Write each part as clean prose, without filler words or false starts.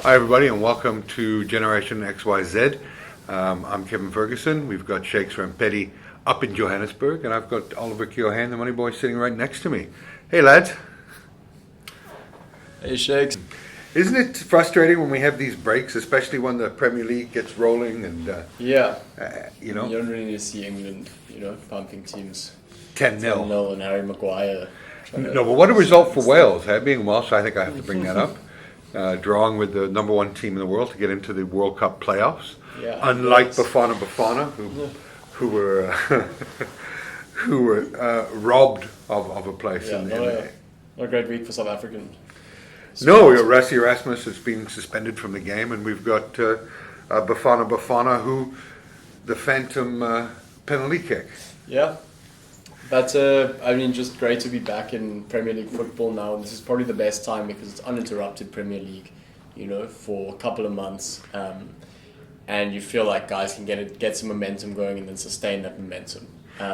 Hi, everybody, and welcome to Generation XYZ. I'm Kevin Ferguson. We've got Shakes Rampedi up in Johannesburg, and I've got Oliver Keohane, the money boy, sitting right next to me. Hey, lads. Hey, Shakes. Isn't it frustrating when we have these breaks, especially when the Premier League gets rolling and, Yeah. you know, You don't really need to see England, pumping teams 10-0. 10-0 and Harry Maguire. No, but what a result for Wales. Being Welsh, I think I have to bring that up. Drawing with the number one team in the world to get into the World Cup playoffs. Yeah, Unlike Bafana, who were who were robbed of a place. Yeah, not a great week for South African. No, Rassi Erasmus has been suspended from the game, and we've got Bafana, who the phantom penalty kick. Yeah. But, just great to be back in Premier League football now. This is probably the best time because it's uninterrupted Premier League, for a couple of months. And you feel like guys can get some momentum going and then sustain that momentum.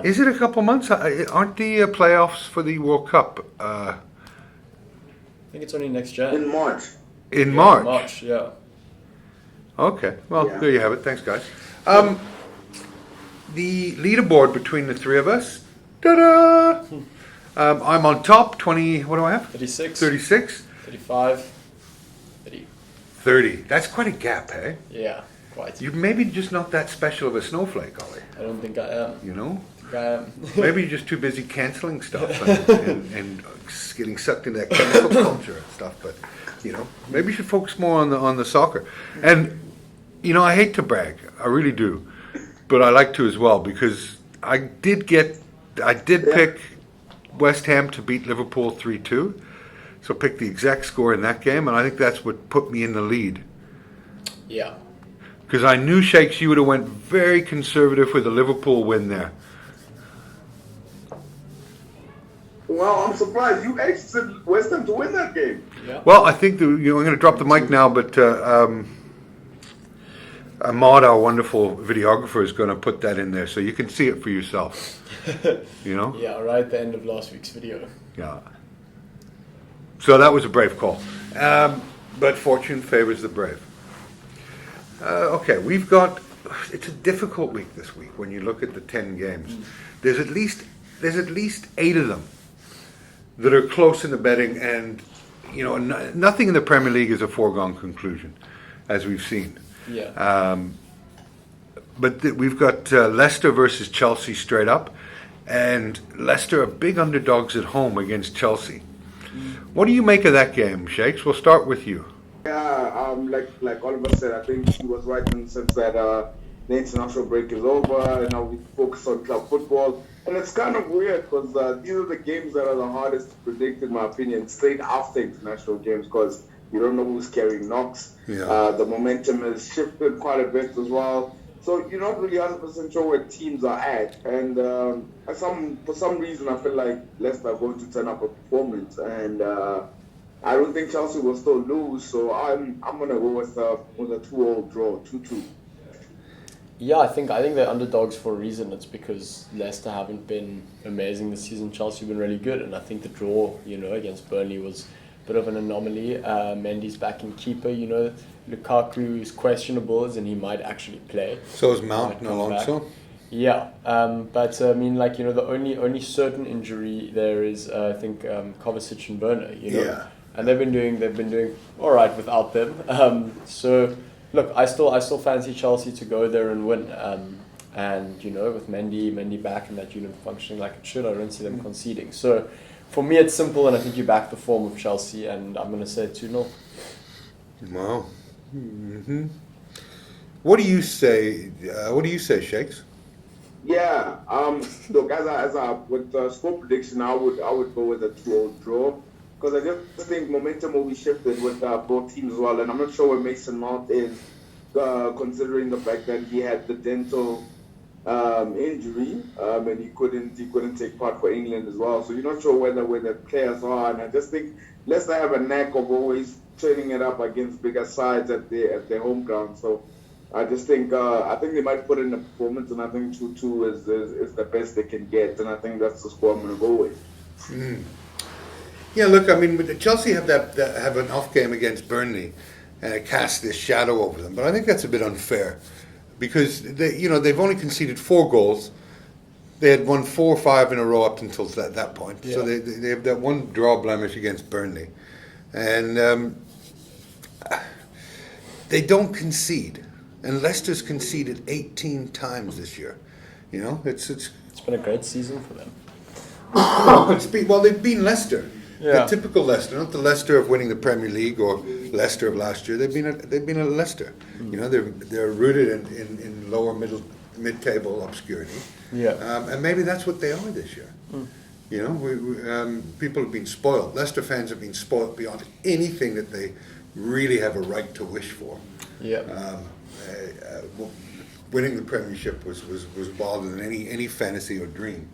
Is it a couple months? Aren't the playoffs for the World Cup? I think it's only next year. In March. In March? March, yeah. Okay, well, Yeah. There you have it. Thanks, guys. The leaderboard between the three of us. Ta-da! I'm on top, 20, what do I have? 36. 36? 35. 30. 30. That's quite a gap, hey? Yeah, quite. You're maybe just not that special of a snowflake, Ollie. I don't think I am. You know? I think I am. Maybe you're just too busy cancelling stuff and getting sucked into that cancel culture and stuff. But, maybe you should focus more on the soccer. And, I hate to brag. I really do. But I like to as well because I did pick West Ham to beat Liverpool 3-2. So pick the exact score in that game, and I think that's what put me in the lead. Yeah. Because I knew, Shakes, you would have went very conservative with a Liverpool win there. Well, I'm surprised. You actually said West Ham to win that game. Yeah. Well, I think I'm going to drop the mic now, but Ahmad, our wonderful videographer, is going to put that in there so you can see it for yourself. Yeah, right at the end of last week's video. Yeah. So that was a brave call. But fortune favors the brave. Okay, it's a difficult week this week when you look at the 10 games. There's at least 8 of them that are close in the betting, and nothing in the Premier League is a foregone conclusion, as we've seen. Yeah. But we've got Leicester versus Chelsea straight up, and Leicester are big underdogs at home against Chelsea. What do you make of that game, Shakes? We'll start with you. Yeah, like Oliver said, I think he was right in the sense that the international break is over and now we focus on club football. And it's kind of weird because these are the games that are the hardest to predict, in my opinion, straight after international games because you don't know who's carrying knocks. Yeah. The momentum has shifted quite a bit as well. So you're not really 100% sure where teams are at. And for some reason, I feel like Leicester are going to turn up a performance. And I don't think Chelsea will still lose. So I'm going to go with a 2-2 draw, 2-2. Yeah, I think they're underdogs for a reason. It's because Leicester haven't been amazing this season. Chelsea have been really good. And I think the draw, against Burnley was a bit of an anomaly. Mendy's back in keeper, Lukaku is questionable and he might actually play. So is Mount and Alonso. Yeah, but the only certain injury there is I think Kovacic and Werner. Yeah. And they've been doing all right without them. So look, I still fancy Chelsea to go there and win. And with Mendy back and that unit functioning like it should, I don't see them conceding. So for me, it's simple, and I think you back the form of Chelsea, and I'm going to say 2-0. Wow. Mm-hmm. What do you say? Shakes? Yeah. Look, as I with score prediction, I would go with a 2-0 draw because I just think momentum will be shifted with both teams as well, and I'm not sure where Mason Mount is, considering the fact that he had the dental injury and he couldn't take part for England as well. So you're not sure where the players are, and I just think Leicester have a knack of always turning it up against bigger sides at their home ground. So I just think they might put in a performance, and I think 2-2 is the best they can get, and I think that's the score I'm going to go with. Yeah, look, I mean, Chelsea have an off game against Burnley, and it casts this shadow over them. But I think that's a bit unfair because they've only conceded 4 goals. They had won 4 or 5 in a row up until that point. Yeah. So they have that one draw blemish against Burnley, and they don't concede. And Leicester's conceded 18 times this year. It's been a great season for them. they've been Leicester. Yeah. The typical Leicester, not the Leicester of winning the Premier League or Leicester of last year. They've been a Leicester. They're rooted in lower mid-table obscurity. Yeah. And maybe that's what they are this year. People have been spoiled. Leicester fans have been spoiled beyond anything that they really have a right to wish for. Yeah. Winning the Premiership was wilder than any fantasy or dream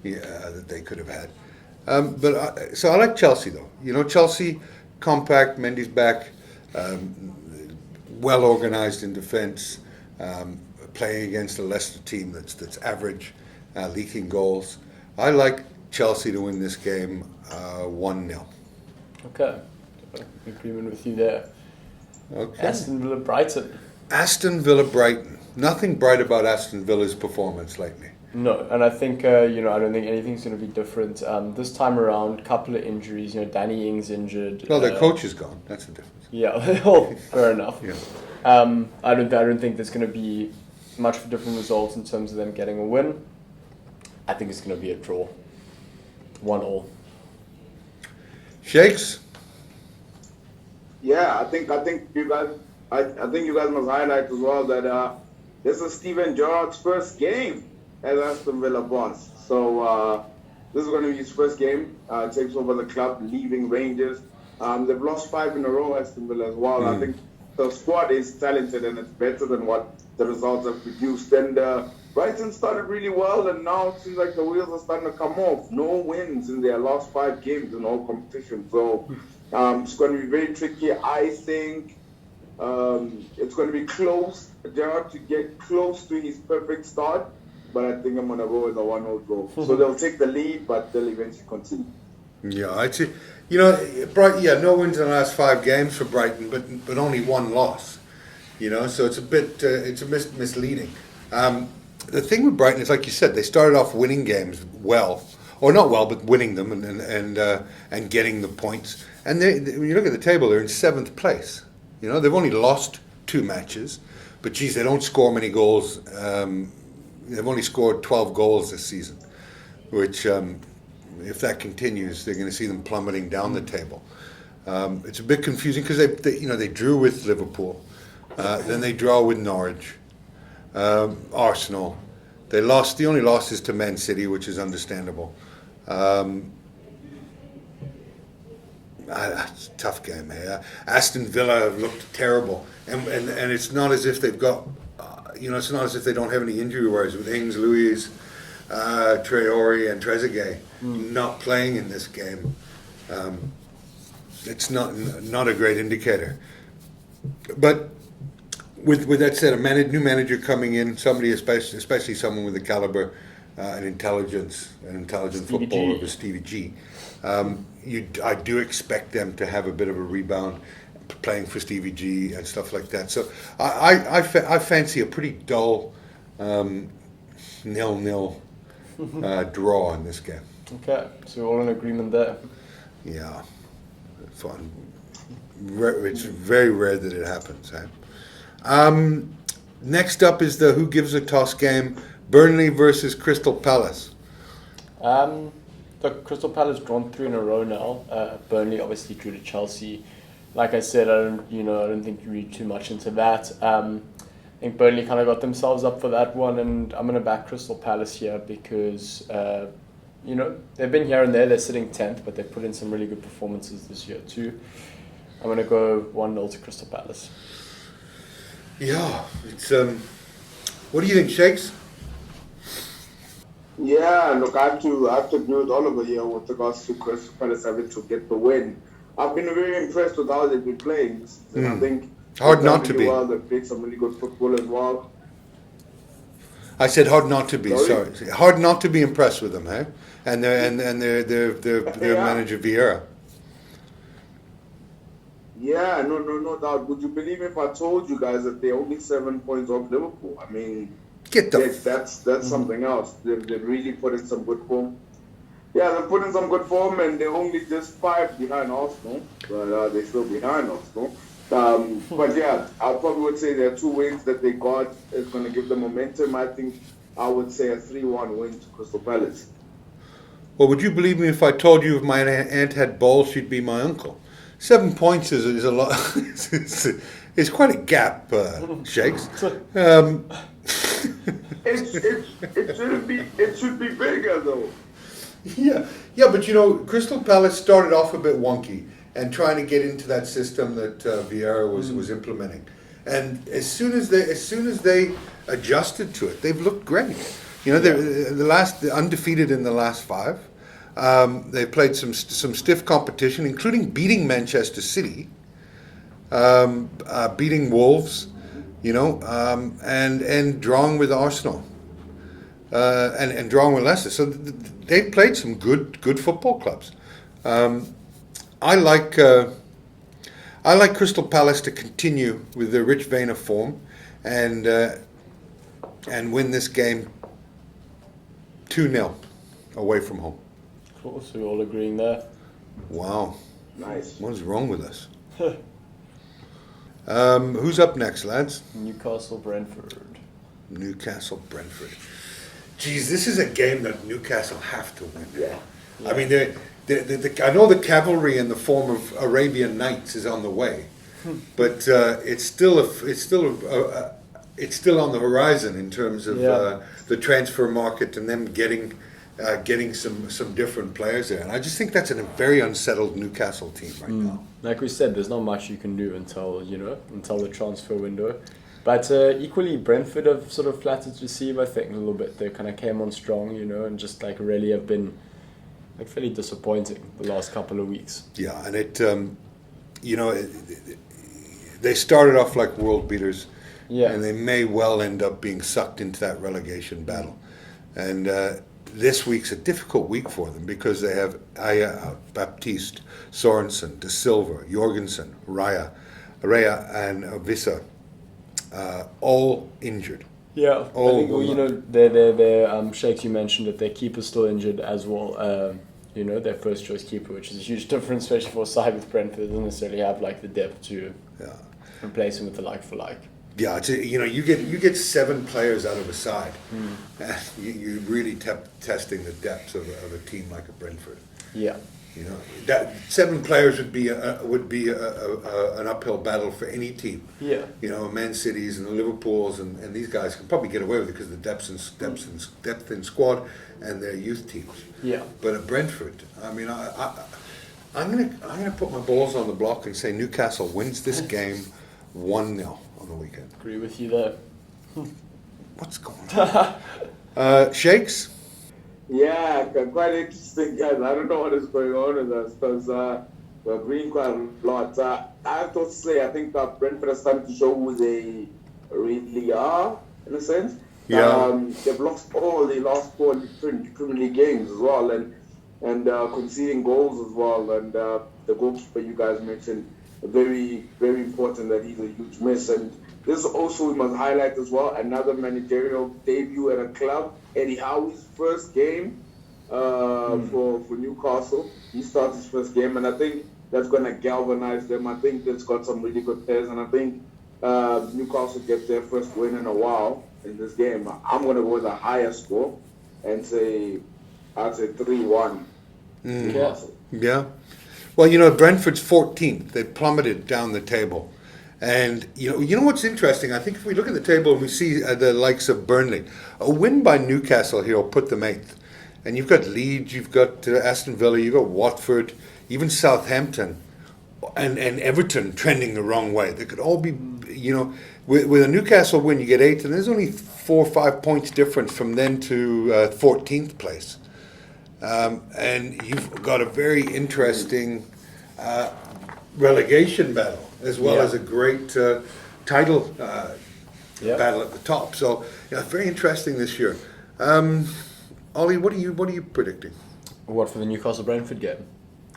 that they could have had. So I like Chelsea though. Chelsea, compact, Mendy's back, well organised in defence, playing against a Leicester team that's average, leaking goals. I like Chelsea to win this game 1-0. Okay. Agreement with you there. Okay. Aston Villa Brighton. Aston Villa Brighton. Nothing bright about Aston Villa's performance lately. No, and I think I don't think anything's going to be different this time around. Couple of injuries. Danny Ings injured. Well, their coach is gone. That's the difference. Yeah, well, fair enough. Yeah. I don't think there's going to be much of a different result in terms of them getting a win. I think it's going to be a draw, 1-1. Shakes. Yeah, I think you guys must highlight as well that this is Steven Gerrard's first game as Aston Villa boss. So this is going to be his first game. Takes over the club, leaving Rangers. They've lost 5 in a row, Aston Villa as well. I think the squad is talented and it's better than what the results have produced. And Brighton started really well, and now it seems like the wheels are starting to come off. No wins in their last 5 games in all competitions. So it's going to be very tricky. I think it's going to be close. Gerrard to get close to his perfect start, but I think I'm going to go with a 1-0 draw. So they'll take the lead, but they'll eventually continue. Yeah, I'd say, Brighton. Yeah, no wins in the last 5 games for Brighton, but only 1 loss. So it's a bit misleading. The thing with Brighton is, like you said, they started off winning games well, or not well, but winning them and getting the points. And when you look at the table, they're in 7th place. They've only lost 2 matches, but geez, they don't score many goals. They've only scored 12 goals this season, which, if that continues, they're going to see them plummeting down the table. It's a bit confusing because they drew with Liverpool, then they draw with Norwich, Arsenal. They lost. The only loss is to Man City, which is understandable. It's a tough game here. Aston Villa have looked terrible, and it's not as if they've got, it's not as if they don't have any injury worries with Ings, Luiz, Traore, and Trezeguet not playing in this game. It's not a great indicator. But with that said, a new manager coming in, somebody especially someone with the caliber and intelligent footballer of Stevie G. I do expect them to have a bit of a rebound, playing for Stevie G and stuff like that. So I fancy a pretty dull 0-0 draw in this game. Okay, so we're all in agreement there. Yeah, fun. It's very rare that it happens. Next up is the who gives a toss game: Burnley versus Crystal Palace. Look, Crystal Palace drawn 3 in a row now. Burnley obviously drew to Chelsea. Like I said, I don't think you read too much into that. I think Burnley kind of got themselves up for that one, and I'm going to back Crystal Palace here because they've been here and there. They're sitting 10th, but they've put in some really good performances this year too. I'm going to go 1-0 to Crystal Palace. Yeah, it's what do you think, Shakes? Yeah, look, I have to agree with Oliver here with regards to Crystal Palace having to get the win. I've been very impressed with how they've been playing, and I think hard not to be. Well, they've played some really good football as well. I said hard not to be. Sorry, hard not to be impressed with them, eh? And their manager Vieira. Yeah, Yeah, no doubt. Would you believe if I told you guys that they're only 7 points off Liverpool? I mean, Get the that's something else. They really put in some good form. Yeah, they put in some good form, and they're only just 5 behind Arsenal, but they're still behind Arsenal. But yeah, I probably would say there are 2 wins that they got is going to give them momentum. I think I would say a 3-1 win to Crystal Palace. Well, would you believe me if I told you if my aunt had balls, she'd be my uncle? 7 points is a lot. It's quite a gap, Shakes. It should be bigger though. Yeah, but Crystal Palace started off a bit wonky and trying to get into that system that Vieira was implementing, and as soon as they adjusted to it, they've looked great. They're undefeated in the last 5. They played some stiff competition, including beating Manchester City, beating Wolves, and drawing with Arsenal, and drawing with Leicester. So they played some good football clubs. I like Crystal Palace to continue with their rich vein of form, and win this game 2-0 away from home. Cool, so we're all agreeing there. Wow. Nice. What is wrong with us? Who's up next, lads? Newcastle, Brentford. Newcastle, Brentford. Geez, this is a game that Newcastle have to win. Yeah. I mean, I know the cavalry in the form of Arabian Knights is on the way, but it's still on the horizon in terms of the transfer market and them getting some different players there. And I just think that's a very unsettled Newcastle team right now. Like we said, there's not much you can do until the transfer window. But equally, Brentford have sort of flattered to deceive, I think, a little bit. They kind of came on strong, and just like really have been fairly disappointing the last couple of weeks. Yeah, and they started off like world beaters, and they may well end up being sucked into that relegation battle. And this week's a difficult week for them because they have Aya, Baptiste, Sorensen, De Silva, Jorgensen, Raya, and Vissa, all injured. Yeah, I think their Shakes, you mentioned that their keeper's still injured as well. Their first choice keeper, which is a huge difference, especially for a side with Brentford. Doesn't necessarily have like the depth to replace him with the like for like. Yeah, you get 7 players out of a side. You're really testing the depths of a team like a Brentford. Yeah. That 7 players would be an uphill battle for any team. Yeah. Man Cities and the Liverpools and these guys can probably get away with it because of the depth in squad and their youth teams. Yeah. But at Brentford, I mean, I'm gonna put my balls on the block and say Newcastle wins this game 1-0 on the weekend. Agree with you there. What's going on? Shakes? Yeah, quite interesting, guys. I don't know what is going on with us because we're agreeing quite a lot. I have to say, I think that Brentford are starting to show who they really are, in a sense. Yeah. They've lost all the last 4 Premier League games as well, and conceding goals as well. And the goalkeeper you guys mentioned, very, very important that he's a huge miss. And this also we must highlight as well, another managerial debut at a club. Eddie Howe's first game for Newcastle. He starts his first game, and I think that's going to galvanize them. I think they've got some really good players, and I think Newcastle gets their first win in a while in this game. I'm going to go with a higher score and I'd say 3-1 Newcastle. Yeah. Well, Brentford's 14th. They plummeted down the table. And you know what's interesting? I think if we look at the table and we see the likes of Burnley, a win by Newcastle here will put them 8th. And you've got Leeds, you've got Aston Villa, you've got Watford, even Southampton, and Everton trending the wrong way. They could all be, with a Newcastle win, you get 8th, and there's only 4 or 5 points difference from then to 14th place. And you've got a very interesting relegation battle, as well as a great title battle at the top. So, very interesting this year. Ollie, what are you predicting? What for the Newcastle Brentford game?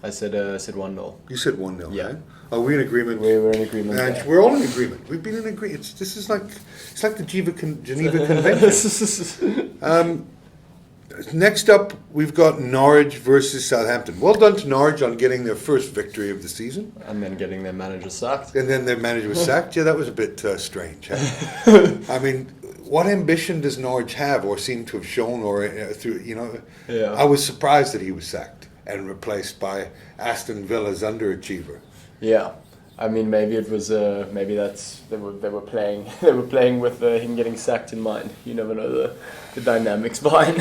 I said 1-0. You said 1-0, Yeah. right? Are we in agreement? We were in agreement. And there. we're all in agreement. We've been in agreement. This is like it's like the Geneva Convention. Next up, we've got Norwich versus Southampton. Well done to Norwich on getting their first victory of the season. And then getting their manager sacked. And then their manager was sacked. Yeah, that was a bit strange. Huh? I mean, what ambition does Norwich have, or seem to have shown, or through? Yeah. I was surprised that he was sacked and replaced by Aston Villa's underachiever. Yeah, I mean maybe it was maybe that's they were playing with him getting sacked in mind. You never know the dynamics behind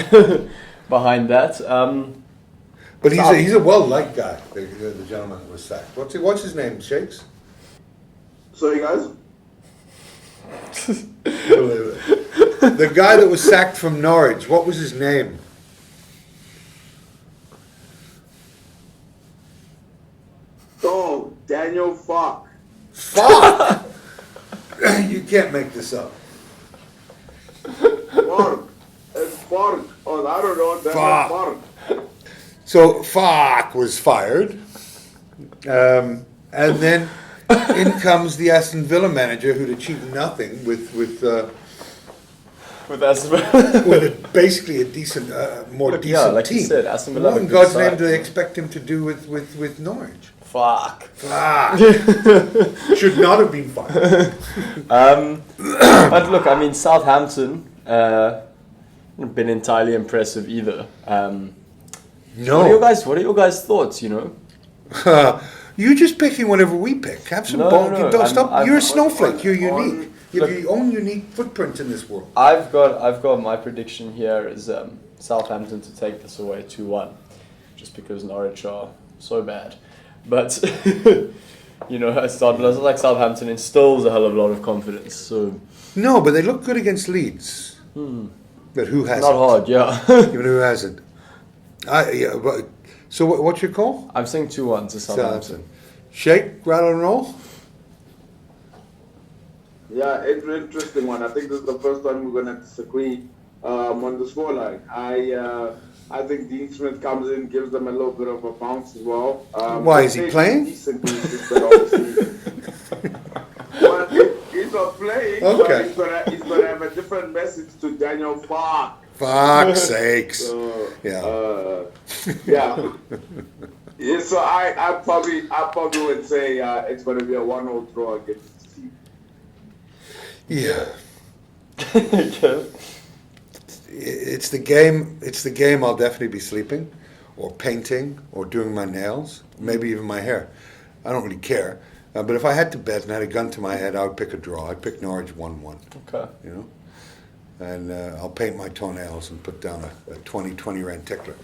behind that. But he's a well liked guy. The gentleman that was sacked. What's his name? Shakes. Sorry, guys. The guy that was sacked from Norwich. What was his name? Oh, Daniel Falk. Fuck! You can't make this up. Fark. It's Fark. Oh, I don't know. Daniel Fark. So Falk was fired, and then in comes the Aston Villa manager who'd achieved nothing with basically a decent, more Look, decent yeah, like team. you said, Aston Villa What have in a good God's name side, do they yeah. expect him to do with Norwich? Fuck. Fuck. Should not have been fired. But look, I mean Southampton been entirely impressive either. No. What are your guys' thoughts? You're just picking whatever we pick. Have some No, ball. no, Don't stop. You're a on- snowflake. You're on- unique. You have your own unique footprint in this world. I've got my prediction here is Southampton to take this away 2-1, just because Norwich are so bad. But it's not like Southampton instills a hell of a lot of confidence. So No, but they look good against Leeds. But who hasn't? not hard, yeah. Even who hasn't? So what's your call? I'm saying 2-1 to Southampton. Shake, rattle and roll. Yeah, it's an interesting one. I think this is the first time we're going to disagree on the scoreline. I think Dean Smith comes in, gives them a little bit of a bounce as well. Why, is he playing? Decently, but obviously, well, he's not playing. Okay. But he's gonna have a different message to Daniel Fark. Fuck's sakes. So, Yeah. yeah. Yeah, so I probably would say it's going to be a 1-0 draw against the team. Yeah. Okay. It's the game. It's the game. I'll definitely be sleeping, or painting, or doing my nails, maybe even my hair. I don't really care. But if I had to bet and had a gun to my head, I would pick a draw. I'd pick Norwich 1-1. Okay. And I'll paint my toenails and put down a 20 rand tickler.